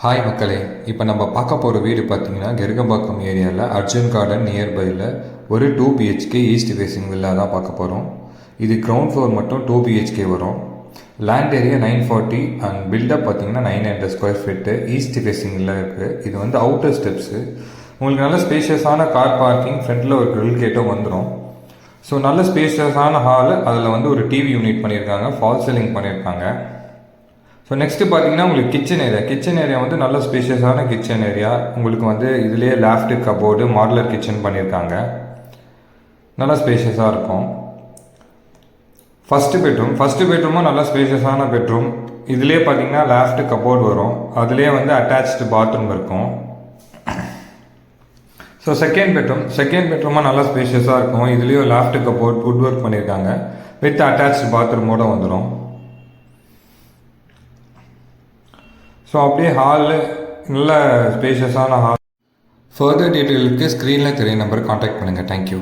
Hi மக்களே, இப்போ நம்ம பார்க்க போகிற வீடு பார்த்தீங்கன்னா கெருகம்பாக்கம் ஏரியாவில் அர்ஜுன் கார்டன் நியர்பையில் ஒரு 2 BHK ஈஸ்ட் ஃபேஸிங் வில்லா தான் பார்க்க போகிறோம். இது கிரவுண்ட் ஃப்ளோர் மட்டும் 2 BHK வரும். லேண்ட் ஏரியா 940 அண்ட் பில்டப் பார்த்தீங்கன்னா 900 ஸ்கொயர் ஃபீட்டு ஈஸ்ட் ஃபேஸிங்கில் இருக்குது. இது வந்து அவுட்டர் ஸ்டெப்ஸு. உங்களுக்கு நல்ல ஸ்பேஷியஸான கார் பார்க்கிங், ஃப்ரண்ட்டில் ஒரு கிரில் கேட்டும் வந்துடும். ஸோ நல்ல ஸ்பேஷியஸான ஹாலு, அதில் வந்து ஒரு டிவி யூனிட் பண்ணியிருக்காங்க, ஃபால் சீலிங் பண்ணியிருக்காங்க. ஸோ நெக்ஸ்ட்டு பார்த்தீங்கன்னா உங்களுக்கு கிச்சன் ஏரியா வந்து நல்ல ஸ்பேஷியஸான கிச்சன் ஏரியா. உங்களுக்கு வந்து இதுலேயே லேஃப்ட்டு கபோர்டு மாடுலர் கிச்சன் பண்ணியிருக்காங்க, நல்லா ஸ்பேஷியஸாக இருக்கும். ஃபஸ்ட்டு பெட்ரூமும் நல்லா ஸ்பேஷியஸான பெட்ரூம். இதுலேயே பார்த்தீங்கன்னா லேஃப்ட்டு கபோர்டு வரும், அதுலேயே வந்து அட்டாச்டு பாத்ரூம் இருக்கும். ஸோ செகண்ட் பெட்ரூமாக நல்லா ஸ்பேஷியஸாக இருக்கும். இதுலேயும் லேஃப்ட்டு கபோர்ட் வுட் ஒர்க் பண்ணியிருக்காங்க, வித் அட்டாச்டு பாத்ரூமோடு வந்துடும். ஸோ அப்படியே ஹாலு நல்ல ஸ்பேஷியஸான ஹால். ஃபர்தர் டீட்டெயிலுக்கு ஸ்க்ரீனில் தெரிய நம்பர் காண்டாக்ட் பண்ணுங்கள். தேங்க்யூ.